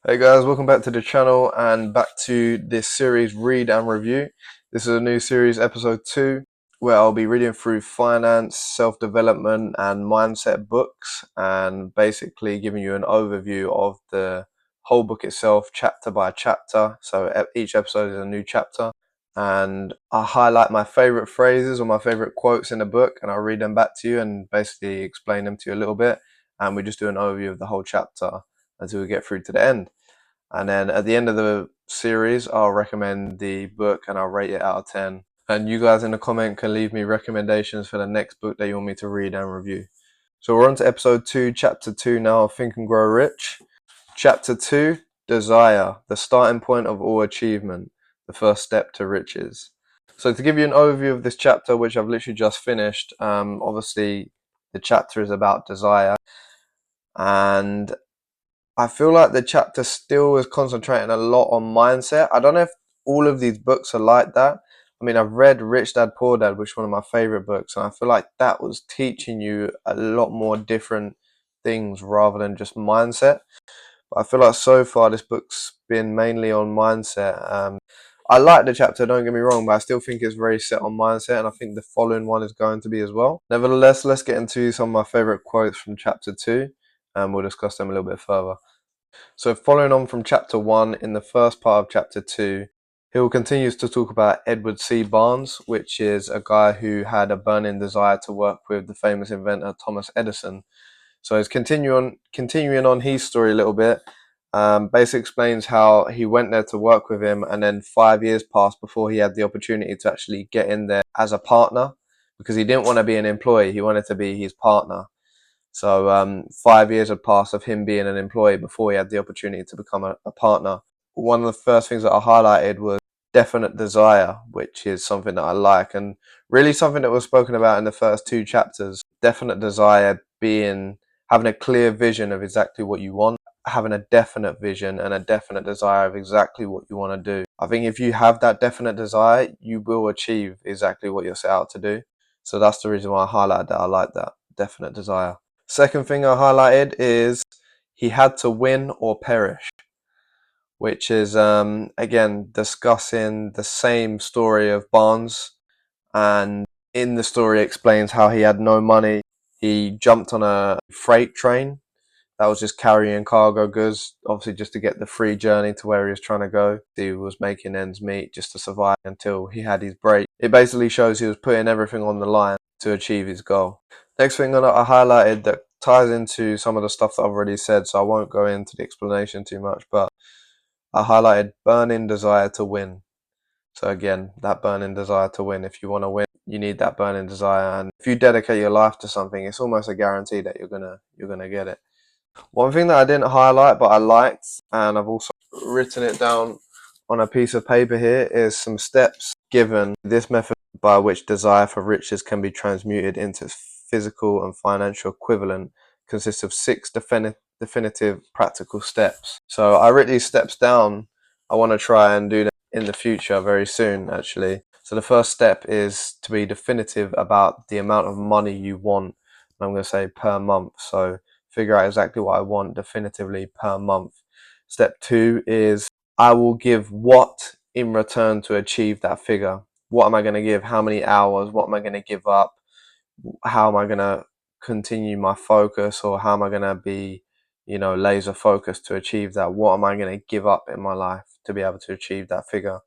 Hey guys, welcome back to the channel and back to this series Read and Review. This is a new series, episode 2, where I'll be reading through finance, self-development and mindset books and basically giving you an overview of the whole book itself, chapter by chapter. So each episode is a new chapter and I highlight my favorite phrases or my favorite quotes in the book and I'll read them back to you and basically explain them to you a little bit, and we just do an overview of the whole chapter until we get through to the end. And then at the end of the series, I'll recommend the book and I'll rate it out of 10. And you guys in the comment can leave me recommendations for the next book that you want me to read and review. So we're on to episode 2, chapter 2 now of Think and Grow Rich. Chapter 2, Desire, the starting point of all achievement, the first step to riches. So to give you an overview of this chapter, which I've literally just finished, obviously the chapter is about desire. And I feel like the chapter still is concentrating a lot on mindset. I don't know if all of these books are like that. I mean, I've read Rich Dad Poor Dad, which is one of my favorite books, and I feel like that was teaching you a lot more different things rather than just mindset. But I feel like so far this book's been mainly on mindset. I like the chapter, don't get me wrong, but I still think it's very set on mindset, and I think the following one is going to be as well. Nevertheless, let's get into some of my favorite quotes from chapter 2, and we'll discuss them a little bit further. So following on from chapter 1, in the first part of chapter 2, Hill continues to talk about Edward C. Barnes, which is a guy who had a burning desire to work with the famous inventor Thomas Edison. So he's continuing on his story a little bit. Basically explains how he went there to work with him, and then 5 years passed before he had the opportunity to actually get in there as a partner, because he didn't want to be an employee, he wanted to be his partner. So 5 years had passed of him being an employee before he had the opportunity to become a partner. One of the first things that I highlighted was definite desire, which is something that I like, and really something that was spoken about in the first 2 chapters. Definite desire being having a clear vision of exactly what you want, having a definite vision and a definite desire of exactly what you want to do. I think if you have that definite desire, you will achieve exactly what you're set out to do. So that's the reason why I highlighted that. I like that definite desire. Second thing I highlighted is he had to win or perish, which is again discussing the same story of Barnes, and in the story explains how he had no money. He jumped on a freight train that was just carrying cargo goods, obviously just to get the free journey to where he was trying to go. He was making ends meet just to survive until he had his break. It basically shows he was putting everything on the line to achieve his goal. Next thing that I highlighted that ties into some of the stuff that I've already said, so I won't go into the explanation too much, but I highlighted burning desire to win. So again, that burning desire to win. If you want to win, you need that burning desire, and if you dedicate your life to something, it's almost a guarantee that you're gonna get it. One thing that I didn't highlight but I liked, and I've also written it down on a piece of paper here, is some steps given. This method by which desire for riches can be transmuted into its physical and financial equivalent consists of 6 definitive practical steps. So I wrote these steps down. I want to try and do them in the future very soon, actually. So the first step is to be definitive about the amount of money you want. I'm going to say per month. So figure out exactly what I want definitively per month. Step 2 is I will give what in return to achieve that figure. What am I going to give? How many hours? What am I going to give up? How am I going to continue my focus, or how am I going to be, laser focused to achieve that? What am I going to give up in my life to be able to achieve that figure?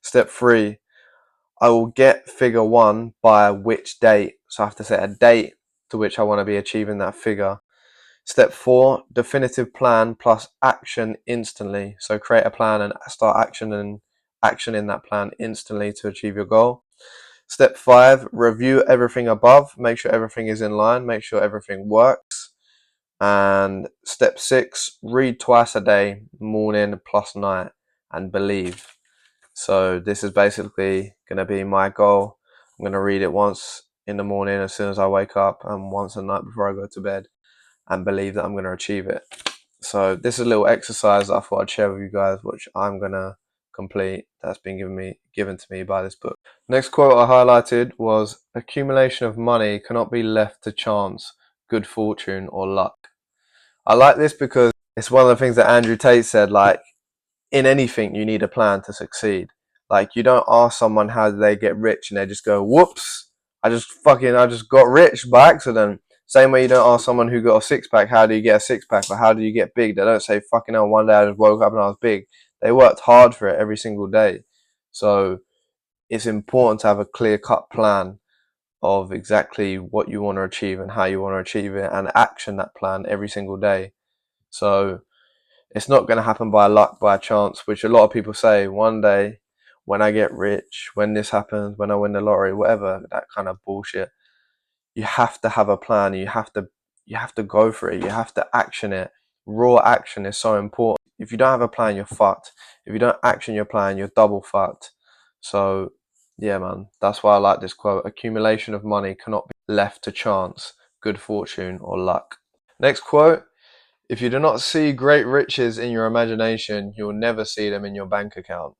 Step 3, I will get figure 1 by which date. So I have to set a date to which I want to be achieving that figure. Step 4, definitive plan plus action instantly. So create a plan and start actioning that plan instantly to achieve your goal. Step 5, review everything above. Make sure everything is in line. Make sure everything works. And step 6, read twice a day, morning plus night, and believe. So this is basically going to be my goal. I'm going to read it once in the morning as soon as I wake up, and once at night before I go to bed, and believe that I'm going to achieve it. So this is a little exercise that I thought I'd share with you guys, which I'm going to complete, that's been given to me by this book. Next quote I highlighted was, accumulation of money cannot be left to chance, good fortune or luck. I like this because It's one of the things that Andrew Tate said, like, in anything, you need a plan to succeed. Like, you don't ask someone how did they get rich and they just go, whoops, I just got rich by accident. Same way you don't ask someone who got a six pack, how do you get a six pack, or how do you get big? They don't say, fucking hell, one day I just woke up and I was big. They worked hard for it every single day. So it's important to have a clear cut plan of exactly what you want to achieve and how you want to achieve it, and action that plan every single day. So it's not going to happen by luck, by chance, which a lot of people say, one day when I get rich, when this happens, when I win the lottery, whatever, that kind of bullshit. You have to have a plan. You have to go for it. You have to action it. Raw action is so important. If you don't have a plan, you're fucked. If you don't action your plan, you're double fucked. So yeah, man, that's why I like this quote. Accumulation of money cannot be left to chance, good fortune, or luck. Next quote. If you do not see great riches in your imagination, you'll never see them in your bank account.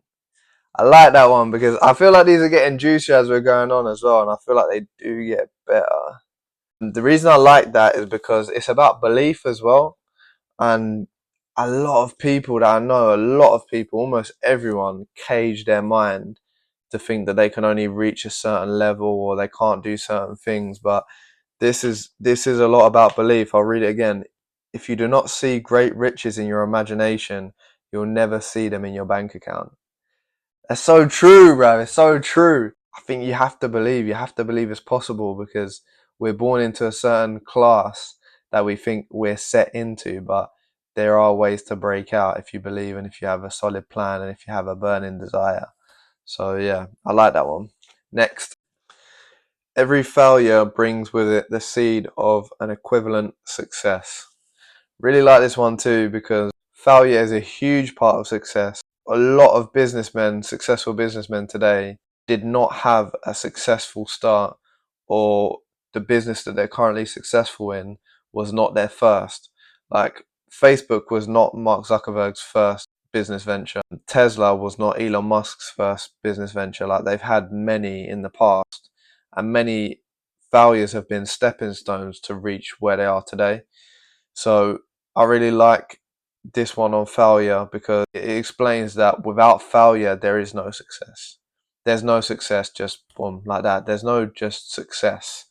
I like that one because I feel like these are getting juicier as we're going on as well, and I feel like they do get better. The reason I like that is because it's about belief as well, and a lot of people that I know, a lot of people, almost everyone, cage their mind to think that they can only reach a certain level or they can't do certain things, but this is a lot about belief. I'll read it again. If you do not see great riches in your imagination, you'll never see them in your bank account. That's so true, bro. It's so true. I think you have to believe. You have to believe it's possible because we're born into a certain class that we think we're set into, but there are ways to break out if you believe and if you have a solid plan and if you have a burning desire. So yeah, I like that one. Next. Every failure brings with it the seed of an equivalent success. Really like this one too because failure is a huge part of success. A lot of businessmen, successful businessmen today, did not have a successful start, or the business that they're currently successful in was not their first. Like, Facebook was not Mark Zuckerberg's first business venture. Tesla was not Elon Musk's first business venture. Like, they've had many in the past, and many failures have been stepping stones to reach where they are today. So I really like this one on failure because it explains that without failure, there is no success. There's no success just boom like that. There's no just success.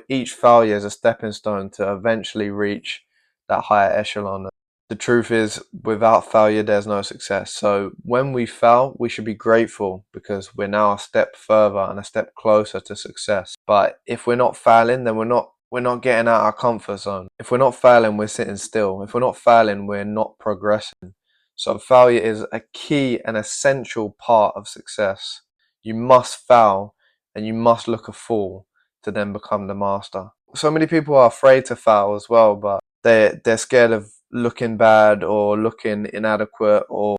Each failure is a stepping stone to eventually reach that higher echelon. The truth is, without failure, there's no success. So when we fail, we should be grateful because we're now a step further and a step closer to success. But if we're not failing, then we're not getting out our comfort zone. If we're not failing, we're sitting still. If we're not failing, we're not progressing. So failure is a key and essential part of success. You must fail and you must look a fool to then become the master. So many people are afraid to fail as well, but they're scared of looking bad or looking inadequate or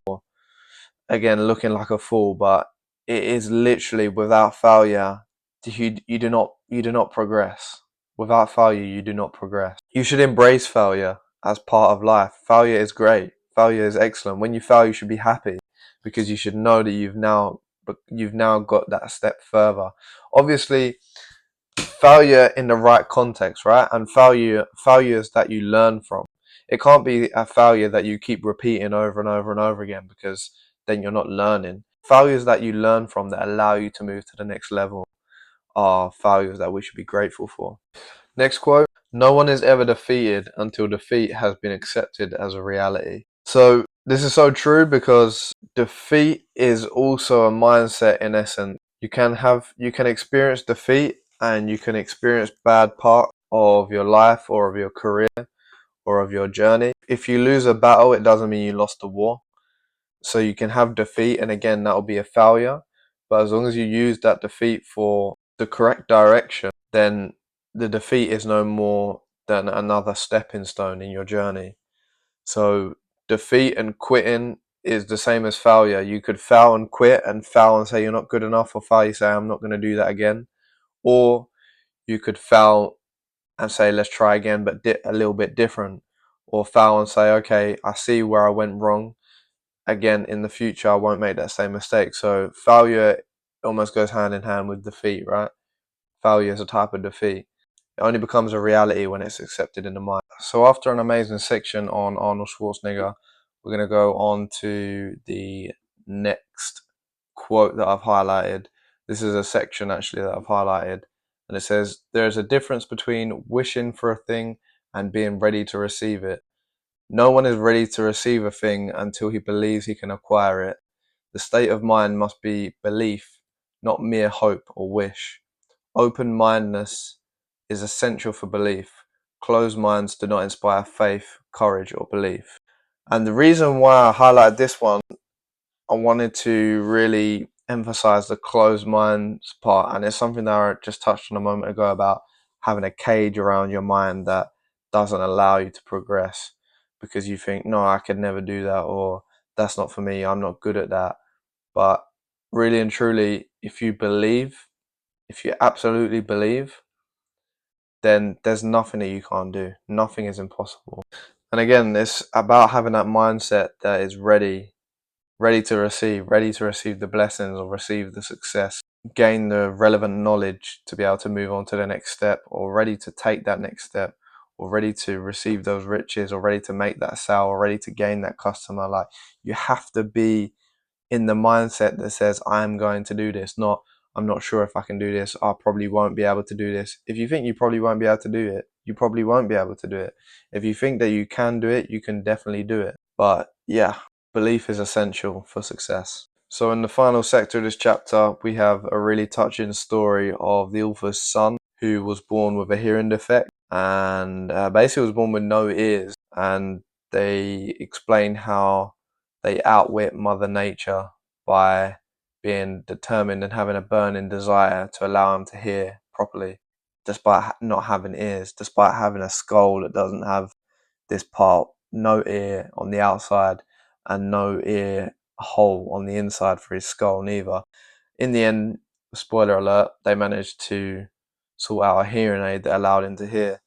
again looking like a fool. But it is literally without failure you do not progress. Without failure you do not progress. You should embrace failure as part of life. Failure is great. Failure is excellent. When you fail, you should be happy because you should know that you've now got that step further. Obviously, failure in the right context, right? And failures that you learn from. It can't be a failure that you keep repeating over and over and over again because then you're not learning. Failures that you learn from that allow you to move to the next level are failures that we should be grateful for. Next quote. No one is ever defeated until defeat has been accepted as a reality. So this is so true because defeat is also a mindset in essence. You can experience defeat and you can experience bad part of your life or of your career or of your journey. If you lose a battle, it doesn't mean you lost the war. So you can have defeat and again that will be a failure. But as long as you use that defeat for the correct direction, then the defeat is no more than another stepping stone in your journey. So defeat and quitting is the same as failure. You could fail and quit and fail and say you're not good enough, or fail you say I'm not going to do that again. Or you could fail and say let's try again but a little bit different. Or fail and say okay, I see where I went wrong. Again, in the future I won't make that same mistake. So failure almost goes hand in hand with defeat, right? Failure is a type of defeat. It only becomes a reality when it's accepted in the mind. So after an amazing section on Arnold Schwarzenegger, we're going to go on to the next quote that I've highlighted. This is a section actually that I've highlighted, and it says, "There is a difference between wishing for a thing and being ready to receive it. No one is ready to receive a thing until he believes he can acquire it. The state of mind must be belief, not mere hope or wish. Open-mindedness is essential for belief. Closed minds do not inspire faith, courage, or belief." And the reason why I highlighted this one, I wanted to really emphasize the closed minds part, and it's something that I just touched on a moment ago about having a cage around your mind that doesn't allow you to progress because you think, no, I could never do that, or that's not for me, I'm not good at that. But really and truly, if you believe, if you absolutely believe, then there's nothing that you can't do. Nothing is impossible. And again, it's about having that mindset that is ready to receive the blessings or receive the success, gain the relevant knowledge to be able to move on to the next step, or ready to take that next step, or ready to receive those riches, or ready to make that sale, or ready to gain that customer. Like, you have to be in the mindset that says, I'm going to do this, not I'm not sure if I can do this, I probably won't be able to do this. If you think you probably won't be able to do it, you probably won't be able to do it. If you think that you can do it, you can definitely do it. But yeah, belief is essential for success. So in the final sector of this chapter, we have a really touching story of the author's son who was born with a hearing defect and basically was born with no ears. And they explain how they outwit Mother Nature by being determined and having a burning desire to allow him to hear properly, despite not having ears, despite having a skull that doesn't have this part, no ear on the outside and no ear hole on the inside for his skull neither. In the end, spoiler alert, they managed to sort out a hearing aid that allowed him to hear.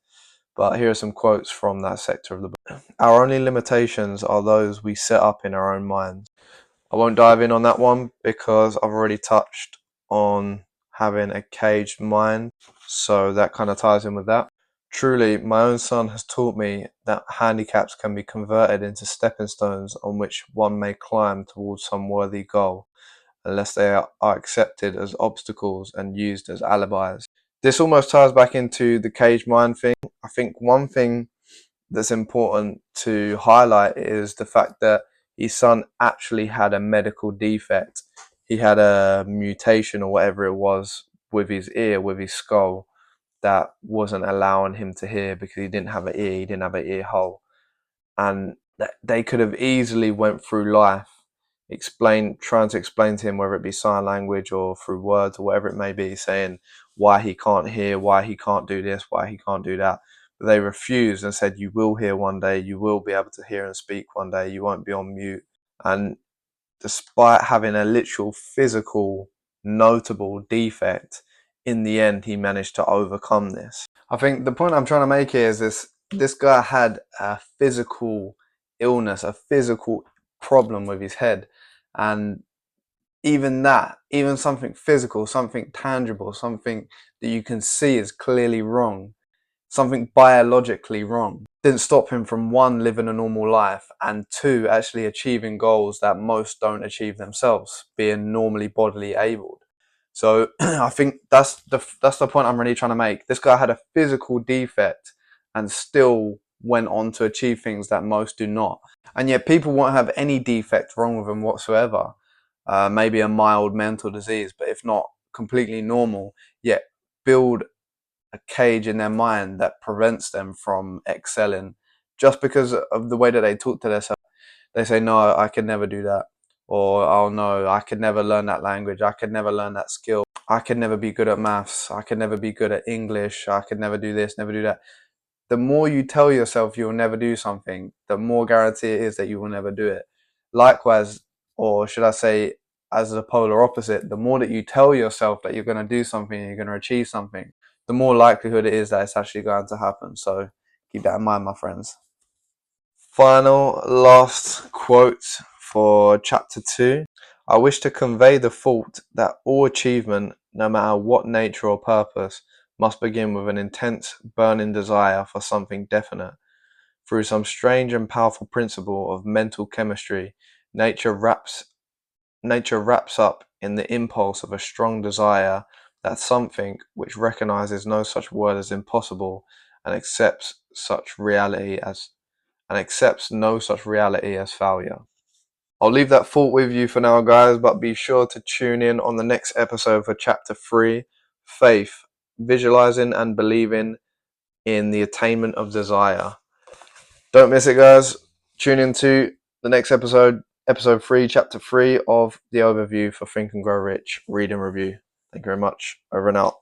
But here are some quotes from that sector of the book. "Our only limitations are those we set up in our own minds." I won't dive in on that one because I've already touched on having a caged mind, so that kind of ties in with that. "Truly, my own son has taught me that handicaps can be converted into stepping stones on which one may climb towards some worthy goal, unless they are accepted as obstacles and used as alibis." This almost ties back into the caged mind thing. I think one thing that's important to highlight is the fact that his son actually had a medical defect. He had a mutation or whatever it was with his ear, with his skull, that wasn't allowing him to hear because he didn't have an ear, he didn't have an ear hole. And they could have easily went through life trying to explain to him, whether it be sign language or through words or whatever it may be, saying why he can't hear, why he can't do this, why he can't do that. But they refused and said, you will hear one day, you will be able to hear and speak one day, you won't be on mute. And despite having a literal physical notable defect, in the end he managed to overcome this. I think the point I'm trying to make here is this guy had a physical illness, a physical problem with his head, and even something physical, something tangible, something that you can see is clearly wrong, something biologically wrong, didn't stop him from, one, living a normal life, and two, actually achieving goals that most don't achieve themselves, being normally bodily abled. So I think that's the point I'm really trying to make. This guy had a physical defect and still went on to achieve things that most do not. And yet people won't have any defect wrong with them whatsoever. Maybe a mild mental disease, but if not completely normal, yet build a cage in their mind that prevents them from excelling just because of the way that they talk to themselves. They say, no, I could never do that. Or, oh no, I could never learn that language. I could never learn that skill. I could never be good at maths. I could never be good at English. I could never do this, never do that. The more you tell yourself you'll never do something, the more guarantee it is that you will never do it. Likewise, or should I say, as a polar opposite, the more that you tell yourself that you're going to do something, you're going to achieve something, the more likelihood it is that it's actually going to happen. So keep that in mind, my friends. Final, last quote for chapter 2. "I wish to convey the thought that all achievement, no matter what nature or purpose, must begin with an intense, burning desire for something definite. Through some strange and powerful principle of mental chemistry, nature wraps up in the impulse of a strong desire that something which recognizes no such word as impossible and accepts no such reality as failure. I'll leave that thought with you for now, guys, but be sure to tune in on the next episode for chapter 3, Faith, Visualizing and Believing in the Attainment of Desire. Don't miss it, guys. Tune into the next episode, episode 3, chapter 3 of the overview for Think and Grow Rich, read and review. Thank you very much. Over and out.